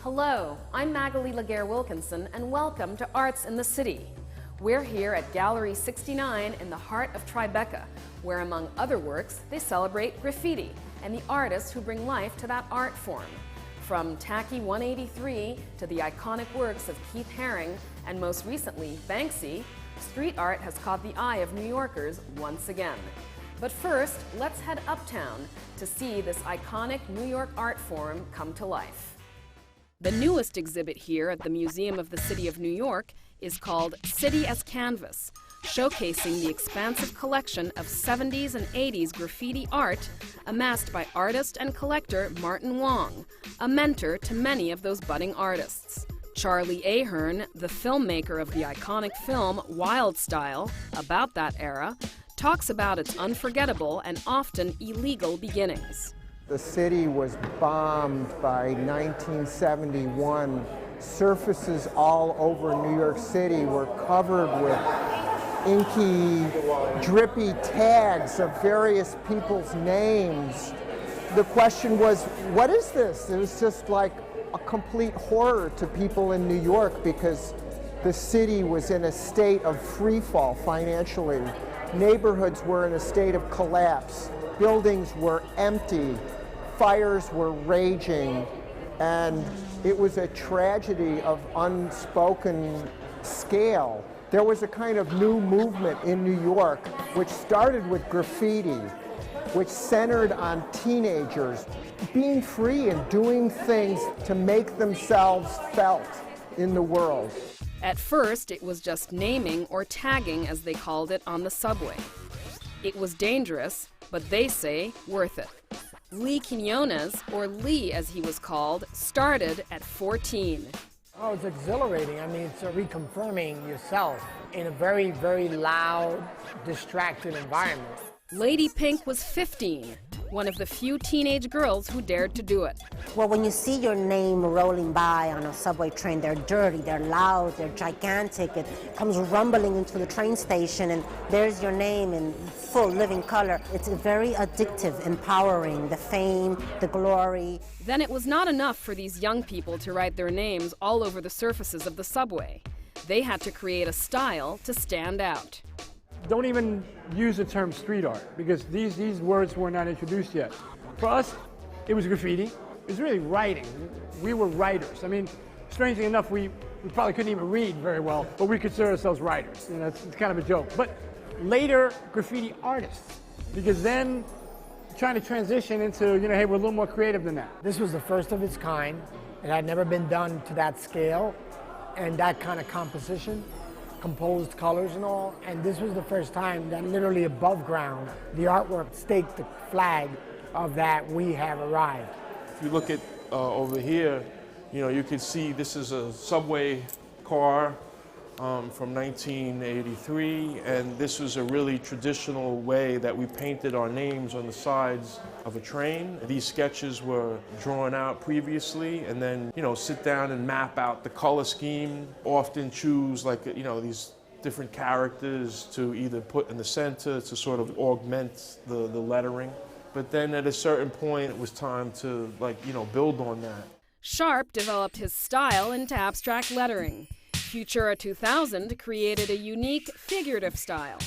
Hello, I'm Laguerre-Wilkinson, and welcome to Arts in the City. We're here at Gallery 69 in the heart of Tribeca, where among other works, they celebrate graffiti and the artists who bring life to that art form. From Tacky 183 to the iconic works of Keith Haring and most recently Banksy, street art has caught the eye of New Yorkers once again. But first, let's head uptown to see this iconic New York art form come to life. The newest exhibit here at the Museum of the City of New York is called City as Canvas, showcasing the expansive collection of 70s and 80s graffiti art amassed by artist and collector Martin Wong, a mentor to many of those budding artists. Charlie Ahern, the filmmaker of the iconic film Wild Style, about that era, talks about its unforgettable and often illegal beginnings. The city was bombed by 1971. Surfaces all over New York City were covered with inky, drippy tags of various people's names. The question was, what is this? It was just like a complete horror to people in New York because the city was in a state of free fall financially. Neighborhoods were in a state of collapse. Buildings were empty. Fires were raging. And it was a tragedy of unspoken scale. There was a kind of new movement in New York which started with graffiti, which centered on teenagers being free and doing things to make themselves felt in the world. At first, it was just naming or tagging, as they called it, on the subway. It was dangerous, but they say worth it. Lee Quinones, or Lee as he was called, started at 14. Oh, it's exhilarating. I mean, it's reconfirming yourself in a very, very loud, distracted environment. Lady Pink was 15, one of the few teenage girls who dared to do it. Well, when you see your name rolling by on a subway train, they're dirty, they're loud, they're gigantic. It comes rumbling into the train station, and there's your name in full living color. It's very addictive, empowering, the fame, the glory. Then it was not enough for these young people to write their names all over the surfaces of the subway. They had to create a style to stand out. Don't even use the term street art because these words were not introduced yet. For us, it was graffiti. It was really writing. We were writers. I mean, strangely enough, we probably couldn't even read very well, but we consider ourselves writers. You know, it's kind of a joke. But later, graffiti artists, because then trying to transition into, hey, we're a little more creative than that. This was the first of its kind. It had never been done to that scale and that kind of composition. Composed colors and all, and this was the first time that literally above ground, the artwork staked the flag of that we have arrived. If you look at over here, you can see this is a subway car from 1983, and this was a really traditional way that we painted our names on the sides of a train. These sketches were drawn out previously, and then, sit down and map out the color scheme, often choose these different characters to either put in the center to sort of augment the lettering. But then at a certain point, it was time to, build on that. Sharp developed his style into abstract lettering. Futura 2000 created a unique figurative style.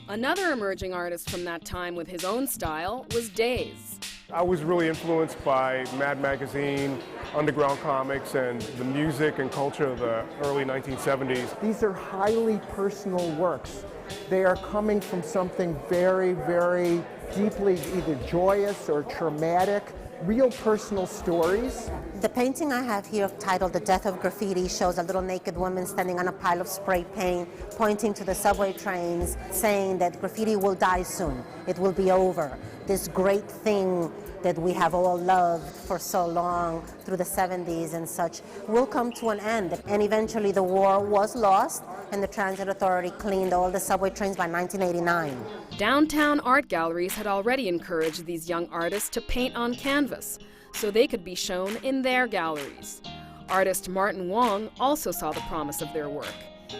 Another emerging artist from that time with his own style was Days. I was really influenced by Mad Magazine, underground comics, and the music and culture of the early 1970s. These are highly personal works. They are coming from something very, very deeply either joyous or traumatic, real personal stories. The painting I have here titled The Death of Graffiti shows a little naked woman standing on a pile of spray paint, pointing to the subway trains, saying that graffiti will die soon. It will be over. This great thing that we have all loved for so long through the 70s and such will come to an end. And eventually the war was lost and the Transit Authority cleaned all the subway trains by 1989. Downtown art galleries had already encouraged these young artists to paint on canvas so they could be shown in their galleries. Artist Martin Wong also saw the promise of their work.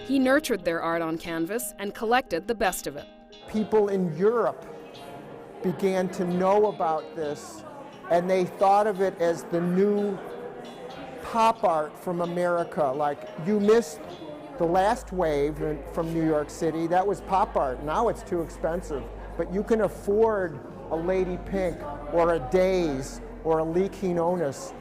He nurtured their art on canvas and collected the best of it. People in Europe began to know about this, and they thought of it as the new pop art from America. Like, you missed the last wave from New York City. That was pop art. Now it's too expensive. But you can afford a Lady Pink or a Days or a Lee Quinones.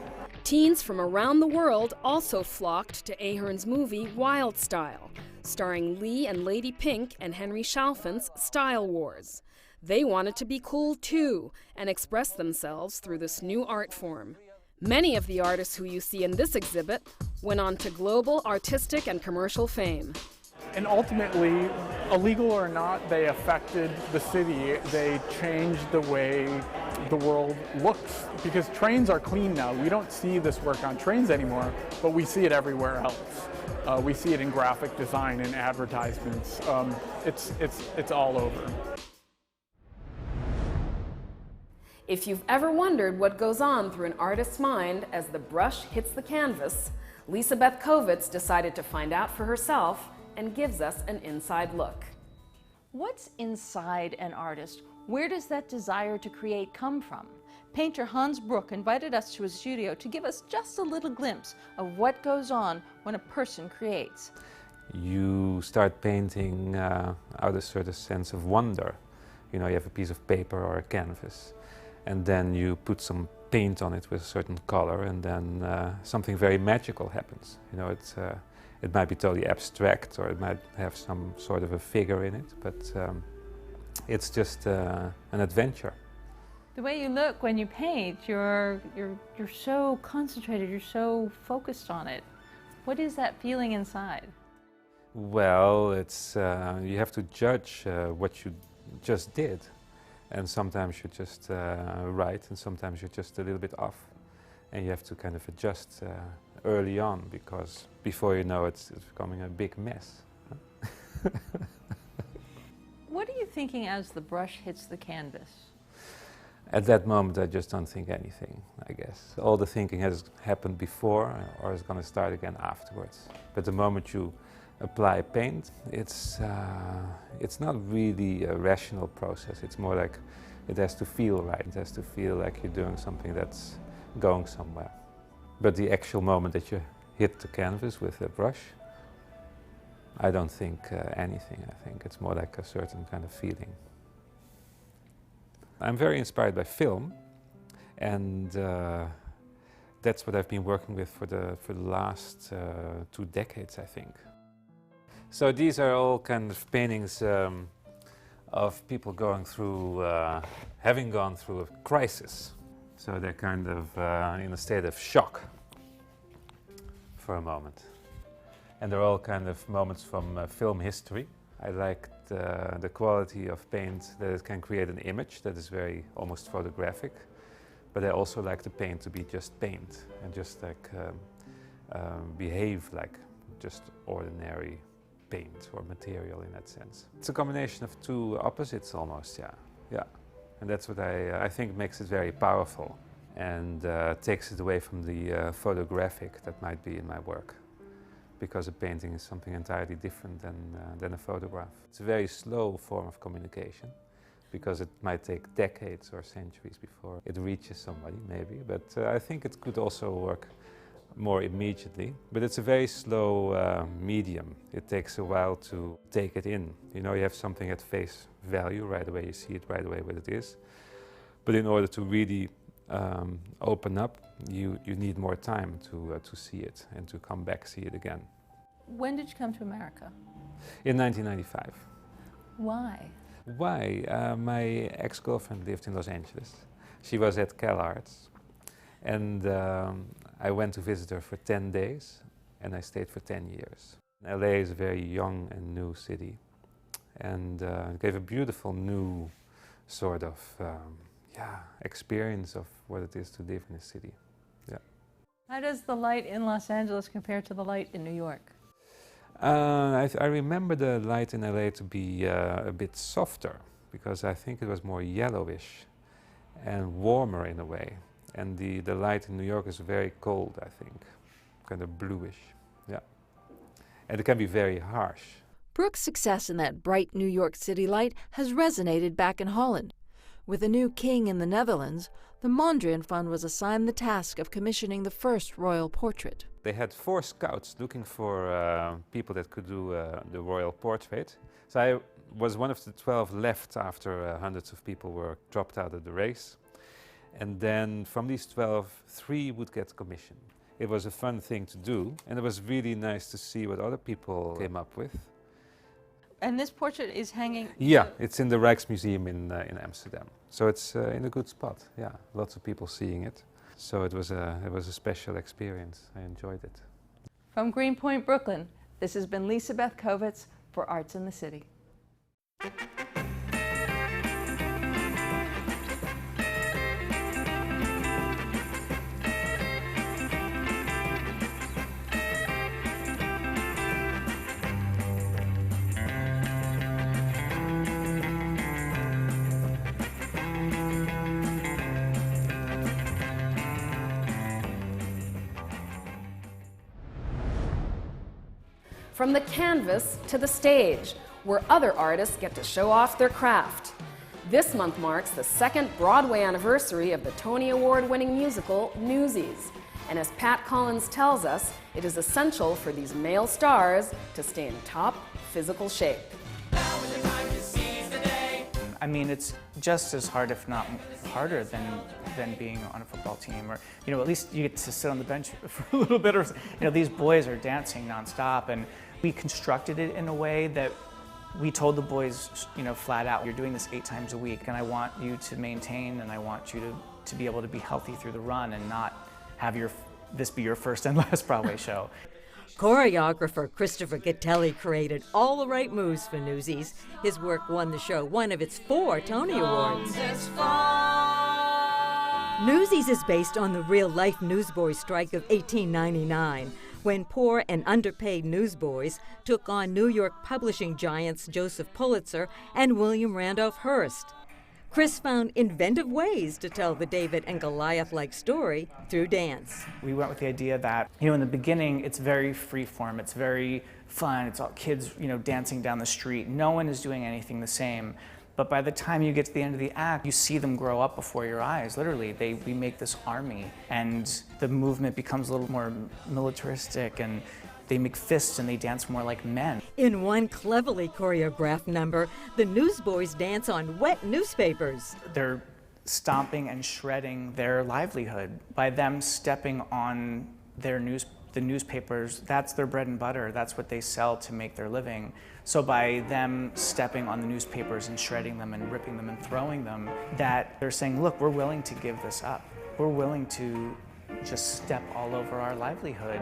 Teens from around the world also flocked to Ahern's movie Wild Style, starring Lee and Lady Pink and Henry Chalfant's Style Wars. They wanted to be cool too and express themselves through this new art form. Many of the artists who you see in this exhibit went on to global artistic and commercial fame. And ultimately, illegal or not, they affected the city. They changed the way the world looks, because trains are clean now. We don't see this work on trains anymore, but we see it everywhere else. We see it in graphic design and advertisements. It's all over. If you've ever wondered what goes on through an artist's mind as the brush hits the canvas, Lisa Beth Kovetz decided to find out for herself and gives us an inside look. What's inside an artist? Where does that desire to create come from? Painter Hans Broek invited us to his studio to give us just a little glimpse of what goes on when a person creates. You start painting out of a certain sense of wonder. You know, you have a piece of paper or a canvas, and then you put some paint on it with a certain color, and then something very magical happens. You know, it might be totally abstract, or it might have some sort of a figure in it, but it's just an adventure. The way you look when you paint, you're so concentrated, you're so focused on it. What is that feeling inside? Well, it's you have to judge what you just did, and sometimes you're just right, and sometimes you're just a little bit off, and you have to kind of adjust early on, because before you know it's becoming a big mess. What are you thinking as the brush hits the canvas? At that moment, I just don't think anything, I guess. All the thinking has happened before, or is going to start again afterwards. But the moment you apply paint, it's not really a rational process. It's more like it has to feel right. It has to feel like you're doing something that's going somewhere. But the actual moment that you hit the canvas with a brush, I don't think anything. I think it's more like a certain kind of feeling. I'm very inspired by film, and that's what I've been working with for the last 2 decades, I think. So these are all kind of paintings of people going through, having gone through a crisis. So they're kind of in a state of shock for a moment. And they're all kind of moments from film history. I like the quality of paint, that it can create an image that is very almost photographic. But I also like the paint to be just paint and just like behave like just ordinary paint or material in that sense. It's a combination of two opposites almost, yeah. And that's what I think makes it very powerful, and takes it away from the photographic that might be in my work, because a painting is something entirely different than a photograph. It's a very slow form of communication, because it might take decades or centuries before it reaches somebody, maybe, but I think it could also work more immediately. But it's a very slow medium. It takes a while to take it in. You know, you have something at face value, right away you see it right away what it is. But in order to really open up, you need more time to see it and to come back, see it again. When did you come to America? In 1995. Why? Why? My ex-girlfriend lived in Los Angeles. She was at CalArts, and I went to visit her for 10 days, and I stayed for 10 years. LA is a very young and new city, and it gave a beautiful new sort of experience of what it is to live in a city. Yeah. How does the light in Los Angeles compare to the light in New York? I remember the light in LA to be a bit softer, because I think it was more yellowish and warmer in a way. And the light in New York is very cold, I think, kind of bluish, yeah. And it can be very harsh. Brook's success in that bright New York City light has resonated back in Holland. With a new king in the Netherlands, the Mondrian Fund was assigned the task of commissioning the first royal portrait. They had 4 scouts looking for people that could do the royal portrait. So I was one of the 12 left after hundreds of people were dropped out of the race. And then from these 12, 3 would get commissioned. It was a fun thing to do, and it was really nice to see what other people came up with. And this portrait is hanging? Yeah, it's in the Rijksmuseum in Amsterdam. So it's in a good spot, yeah. Lots of people seeing it. So it was a special experience. I enjoyed it. From Greenpoint, Brooklyn, this has been Lisa Beth Kovetz for Arts in the City. From the canvas to the stage, where other artists get to show off their craft. This month marks the 2nd Broadway anniversary of the Tony Award-winning musical Newsies. And as Pat Collins tells us, it is essential for these male stars to stay in top physical shape. I mean, it's just as hard, if not harder, than being on a football team, or at least you get to sit on the bench for a little bit. Or these boys are dancing nonstop, and we constructed it in a way that we told the boys, flat out, you're doing this 8 times a week, and I want you to maintain, and I want you to be able to be healthy through the run, and not have this be your first and last Broadway show. Choreographer Christopher Gattelli created all the right moves for Newsies. His work won the show one of its 4 Tony Awards. Newsies is based on the real-life newsboy strike of 1899, when poor and underpaid newsboys took on New York publishing giants Joseph Pulitzer and William Randolph Hearst. Chris found inventive ways to tell the David and Goliath-like story through dance. We went with the idea that, in the beginning, it's very free-form, it's very fun, it's all kids, dancing down the street. No one is doing anything the same. But by the time you get to the end of the act, you see them grow up before your eyes, literally. We make this army, and the movement becomes a little more militaristic, and they make fists and they dance more like men. In one cleverly choreographed number, the newsboys dance on wet newspapers. They're stomping and shredding their livelihood. By them stepping on the newspapers, that's their bread and butter. That's what they sell to make their living. So by them stepping on the newspapers and shredding them and ripping them and throwing them, that they're saying, look, we're willing to give this up. We're willing to just step all over our livelihood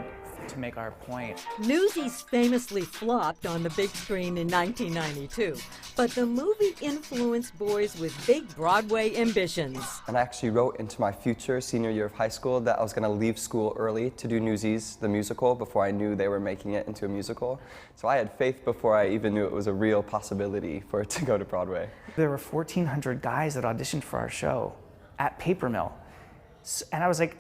to make our point. Newsies famously flopped on the big screen in 1992, but the movie influenced boys with big Broadway ambitions. And I actually wrote into my future senior year of high school that I was going to leave school early to do Newsies, the musical, before I knew they were making it into a musical. So I had faith before I even knew it was a real possibility for it to go to Broadway. There were 1,400 guys that auditioned for our show at Paper Mill. And I was like,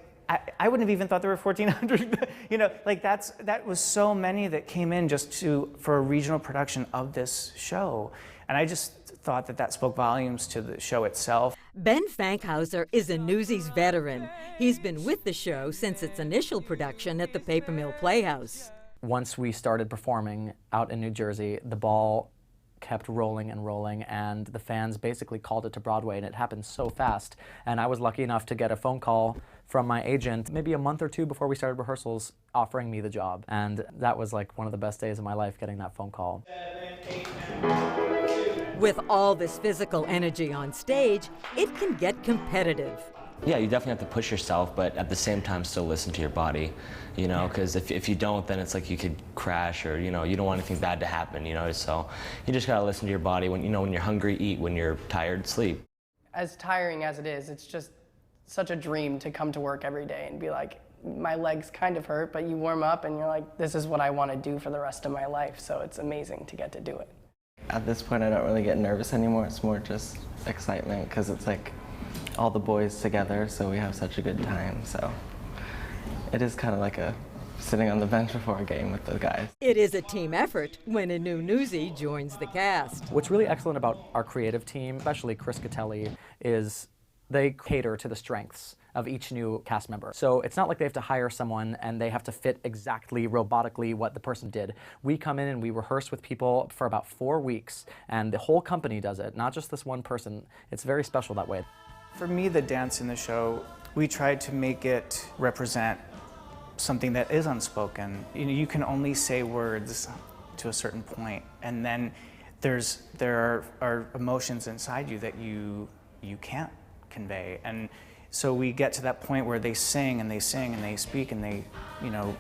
I wouldn't have even thought there were 1,400. That was so many that came in just for a regional production of this show. And I just thought that spoke volumes to the show itself. Ben Fankhauser is a Newsies veteran. He's been with the show since its initial production at the Paper Mill Playhouse. Once we started performing out in New Jersey, the ball kept rolling and rolling, and the fans basically called it to Broadway, and it happened so fast. And I was lucky enough to get a phone call from my agent maybe a month or 2 before we started rehearsals offering me the job. And that was like one of the best days of my life, getting that phone call. With all this physical energy on stage, it can get competitive. Yeah, you definitely have to push yourself, but at the same time still listen to your body, because if you don't, then it's like you could crash, or, you don't want anything bad to happen, so you just gotta listen to your body. When you're hungry, eat. When you're tired, sleep. As tiring as it is, it's just such a dream to come to work every day and be like, my legs kind of hurt, but you warm up and you're like, this is what I want to do for the rest of my life, so it's amazing to get to do it. At this point, I don't really get nervous anymore. It's more just excitement, because it's like all the boys together, so we have such a good time. So it is kind of like a sitting on the bench before a game with the guys. It is a team effort when a new newsie joins the cast. What's really excellent about our creative team, especially Chris Gattelli, is they cater to the strengths of each new cast member. So it's not like they have to hire someone and they have to fit exactly robotically what the person did. We come in and we rehearse with people for about 4 weeks, and the whole company does it, not just this one person. It's very special that way. For me, the dance in the show, we tried to make it represent something that is unspoken. You can only say words to a certain point, and then there are emotions inside you that you can't convey. And so we get to that point where they sing and they sing and they speak and they,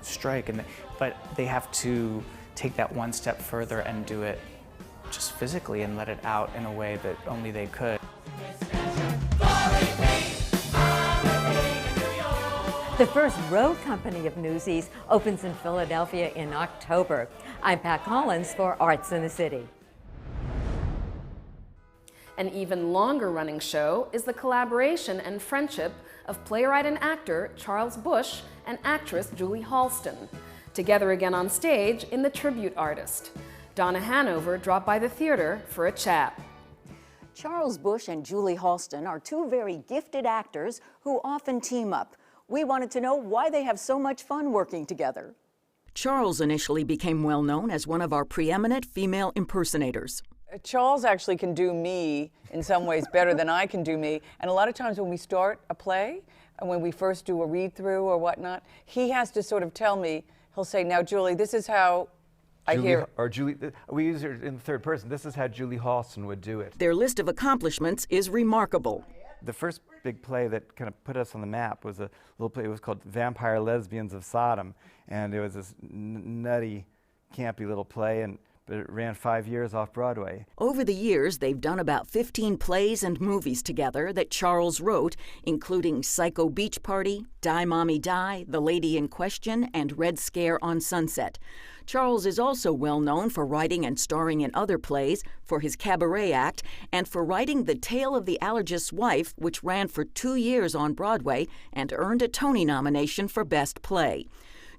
strike, but they have to take that one step further and do it just physically and let it out in a way that only they could. The first road company of Newsies opens in Philadelphia in October. I'm Pat Collins for Arts in the City. An even longer-running show is the collaboration and friendship of playwright and actor Charles Busch and actress Julie Halston, together again on stage in The Tribute Artist. Donna Hanover dropped by the theater for a chat. Charles Busch and Julie Halston are two very gifted actors who often team up. We wanted to know why they have so much fun working together. Charles initially became well known as one of our preeminent female impersonators. Charles actually can do me in some ways better than I can do me. And a lot of times when we start a play, and when we first do a read-through or whatnot, he has to sort of tell me, he'll say, now, Julie, this is how I hear. Or Julie, we use her in the third person. This is how Julie Halston would do it. Their list of accomplishments is remarkable. The first big play that kind of put us on the map was a little play. It was called Vampire Lesbians of Sodom. And it was this nutty, campy little play. But it ran 5 years off Broadway. Over the years, they've done about 15 plays and movies together that Charles wrote, including Psycho Beach Party, Die Mommy Die, The Lady in Question, and Red Scare on Sunset. Charles is also well known for writing and starring in other plays, for his cabaret act, and for writing The Tale of the Allergist's Wife, which ran for 2 years on Broadway and earned a Tony nomination for Best Play.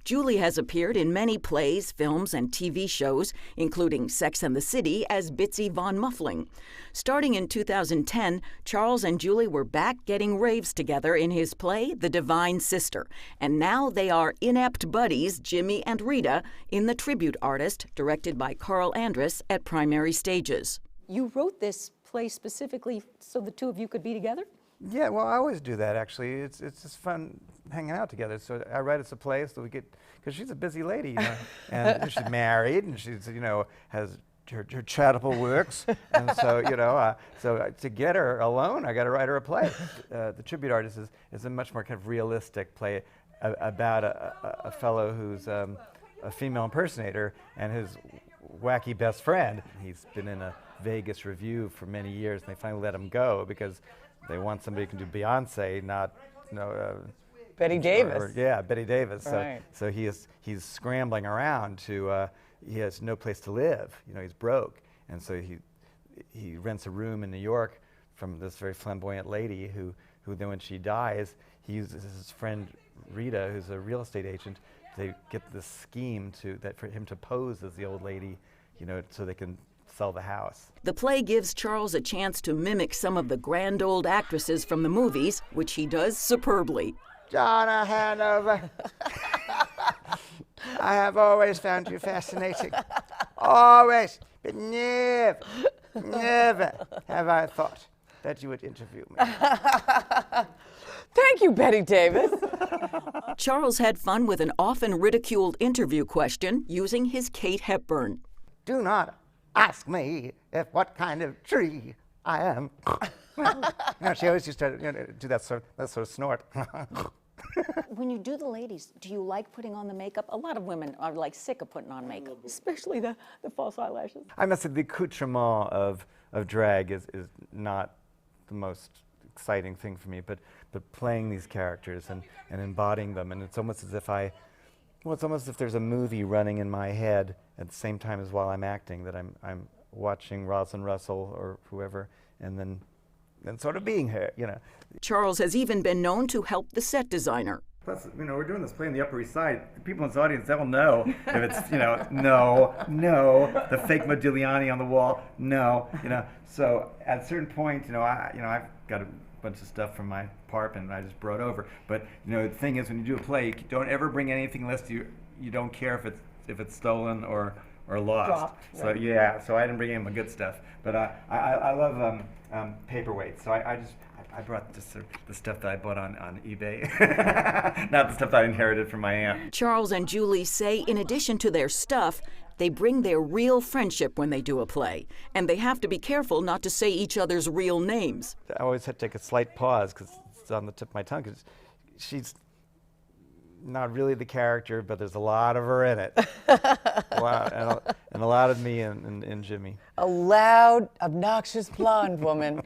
Julie has appeared in many plays, films, and TV shows, including Sex and the City as Bitsy Von Muffling. Starting in 2010, Charles and Julie were back getting raves together in his play, The Divine Sister, and now they are inept buddies, Jimmy and Rita, in The Tribute Artist, directed by Carl Andrus at Primary Stages. You wrote this play specifically so the two of you could be together? Yeah, well, I always do that, actually. It's just fun hanging out together. So I write us a play so we get, because she's a busy lady, and she's married, and she's, has her charitable works, and so, so to get her alone, I got to write her a play. The Tribute Artist is a much more kind of realistic play about a fellow who's a female impersonator and his wacky best friend. He's been in a Vegas review for many years, and they finally let him go because they want somebody who can do Beyonce, not Betty Davis. Betty Davis. Right. So he's scrambling around to. He has no place to live. He's broke, and so he rents a room in New York from this very flamboyant lady who then when she dies, he uses his friend Rita, who's a real estate agent, to get this scheme for him to pose as the old lady, so they can sell the house. The play gives Charles a chance to mimic some of the grand old actresses from the movies, which he does superbly. Donna Hanover, I have always found you fascinating. Always. But never have I thought that you would interview me. Thank you, Betty Davis. Charles had fun with an often ridiculed interview question using his Kate Hepburn. Do not ask me what kind of tree I am. She always used to do that sort of snort. When you do the ladies, do you like putting on the makeup? A lot of women are like sick of putting on makeup, especially the false eyelashes. I must say the accoutrement of drag is not the most exciting thing for me, but playing these characters and embodying them, and it's almost as if it's almost as if there's a movie running in my head at the same time as while I'm acting, that I'm watching Rosalind Russell or whoever, and then sort of being her, Charles has even been known to help the set designer. Plus, we're doing this play on the Upper East Side. The people in this audience, they'll know if it's, no, the fake Modigliani on the wall, no, So at a certain point, I've got a bunch of stuff from my apartment and I just brought over. But, the thing is, when you do a play, you don't ever bring anything unless you don't care if it's stolen or lost. Dropped, So right. yeah, so I didn't bring in my good stuff. But I love paperweights, so I brought just the stuff that I bought on eBay, not the stuff that I inherited from my aunt. Charles and Julie say in addition to their stuff, they bring their real friendship when they do a play, and they have to be careful not to say each other's real names. I always had to take a slight pause because it's on the tip of my tongue, because she's not really the character, but there's a lot of her in it. And a lot of me in Jimmy. A loud, obnoxious blonde woman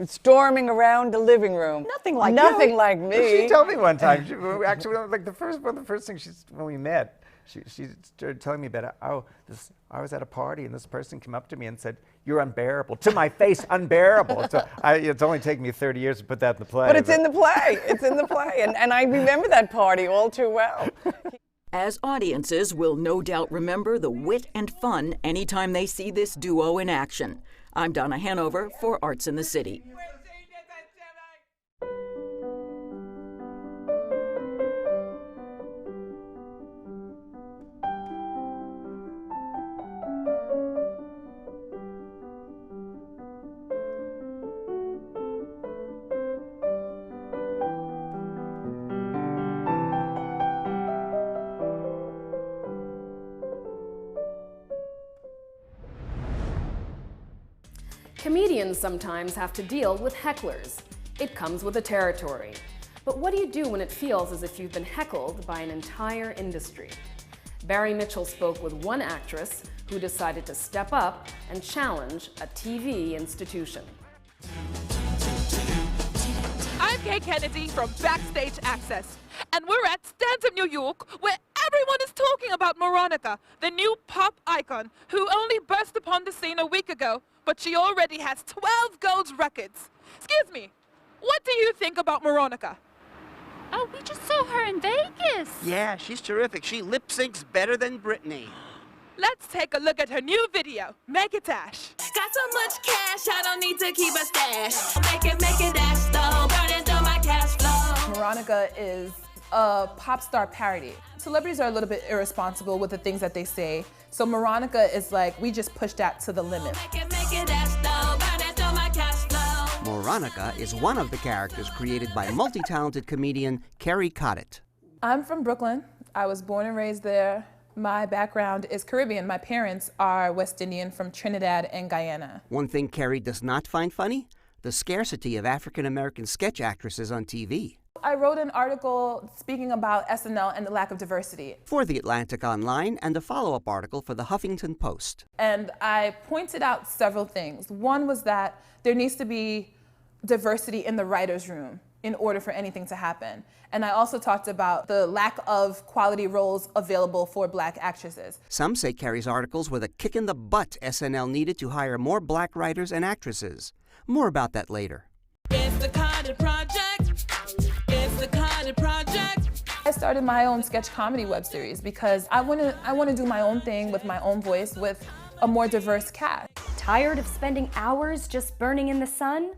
storming around the living room. Nothing like Nothing you. like me. She told me one time, actually, like one of the first things when we met, she started telling me about, I was at a party and this person came up to me and said, "You're unbearable." To my face, unbearable. So it's only taken me 30 years to put that in the play. But it's in the play. It's in the play. And I remember that party all too well. As audiences will no doubt remember the wit and fun anytime they see this duo in action. I'm Donna Hanover for Arts in the City. Comedians sometimes have to deal with hecklers. It comes with the territory. But what do you do when it feels as if you've been heckled by an entire industry? Barry Mitchell spoke with one actress who decided to step up and challenge a TV institution. I'm Kay Kennedy from Backstage Access, and we're at Stanton, New York, where everyone is talking about Moronica, the new pop icon who only burst upon the scene a week ago, but she already has 12 gold records. Excuse me, what do you think about Moronica? Oh, we just saw her in Vegas. Yeah, she's terrific. She lip syncs better than Britney. Let's take a look at her new video, Make It Dash. Got so much cash, I don't need to keep a stash. Make it dash though, burn it through my cash flow. Moronica is a pop star parody. Celebrities are a little bit irresponsible with the things that they say. So Moronica is like, we just push that to the limit. Make it dash though, burn it through my cash flow. Moronica is one of the characters created by multi-talented comedian Kerry Cottet. I'm from Brooklyn. I was born and raised there. My background is Caribbean. My parents are West Indian from Trinidad and Guyana. One thing Kerry does not find funny? The scarcity of African-American sketch actresses on TV. I wrote an article speaking about SNL and the lack of diversity. For The Atlantic Online and a follow-up article for The Huffington Post. And I pointed out several things. One was that there needs to be diversity in the writer's room in order for anything to happen. And I also talked about the lack of quality roles available for Black actresses. Some say Kerry's articles were the kick in the butt SNL needed to hire more Black writers and actresses. More about that later. It's the Cottet Project. It's the Cottet Project. I started my own sketch comedy web series because I want to do my own thing with my own voice with a more diverse cast. Tired of spending hours just burning in the sun?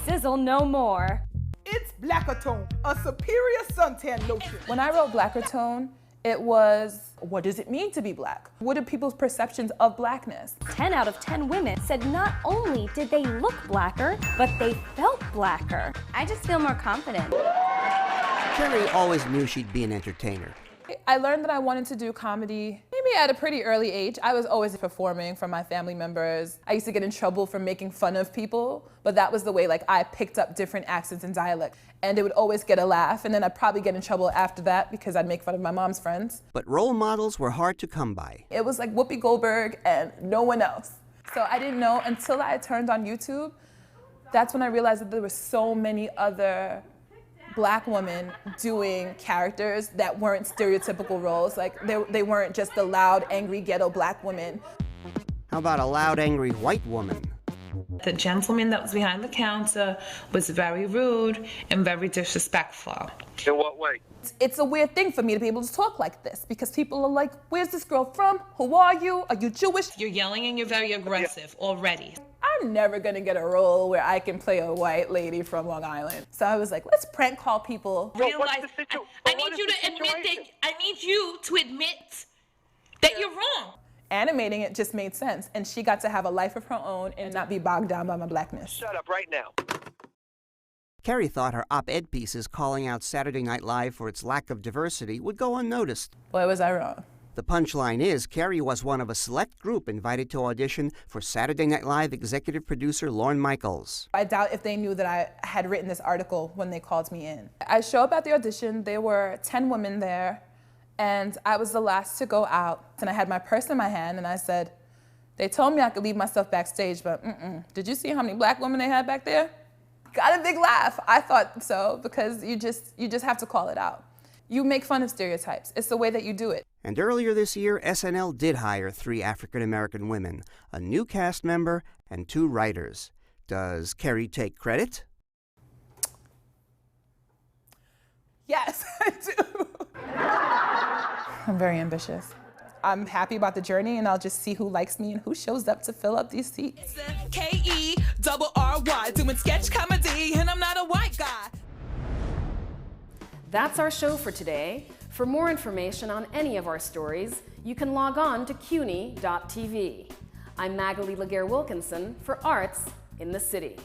Sizzle no more. It's Blackertone, a superior suntan lotion. When I wrote Blackertone, it was, what does it mean to be Black? What are people's perceptions of Blackness? 10 out of 10 women said not only did they look blacker, but they felt blacker. I just feel more confident. Kerry always knew she'd be an entertainer. I learned that I wanted to do comedy maybe at a pretty early age. I was always performing for my family members. I used to get in trouble for making fun of people, but that was the way I picked up different accents and dialects. And it would always get a laugh, and then I'd probably get in trouble after that because I'd make fun of my mom's friends. But role models were hard to come by. It was like Whoopi Goldberg and no one else. So I didn't know until I turned on YouTube. That's when I realized that there were so many other Black women doing characters that weren't stereotypical roles. They weren't just the loud, angry, ghetto Black woman. How about a loud, angry white woman? The gentleman that was behind the counter was very rude and very disrespectful. In what way? It's a weird thing for me to be able to talk like this because people are like, where's this girl from? Who are you? Are you Jewish? You're yelling and you're very aggressive already. I'm never gonna get a role where I can play a white lady from Long Island. So I was like, let's prank call people. Real life. I need you to admit that you're wrong. Animating it just made sense, and she got to have a life of her own and not be bogged down by my blackness. Shut up right now. Carrie thought her op-ed pieces calling out Saturday Night Live for its lack of diversity would go unnoticed. Boy, was I wrong. The punchline is Carrie was one of a select group invited to audition for Saturday Night Live executive producer Lorne Michaels. I doubt if they knew that I had written this article when they called me in. I show up at the audition, there were 10 women there, and I was the last to go out. And I had my purse in my hand, and I said, they told me I could leave my stuff backstage, but did you see how many black women they had back there? Got a big laugh. I thought so, because you just have to call it out. You make fun of stereotypes. It's the way that you do it. And earlier this year, SNL did hire 3 African-American women, a new cast member, and 2 writers. Does Carrie take credit? Yes, I do. I'm very ambitious. I'm happy about the journey, and I'll just see who likes me and who shows up to fill up these seats. K-E-R-R-Y, doing sketch comedy, and I'm not a white guy. That's our show for today. For more information on any of our stories, you can log on to CUNY.tv. I'm Magali Laguerre-Wilkinson for Arts in the City.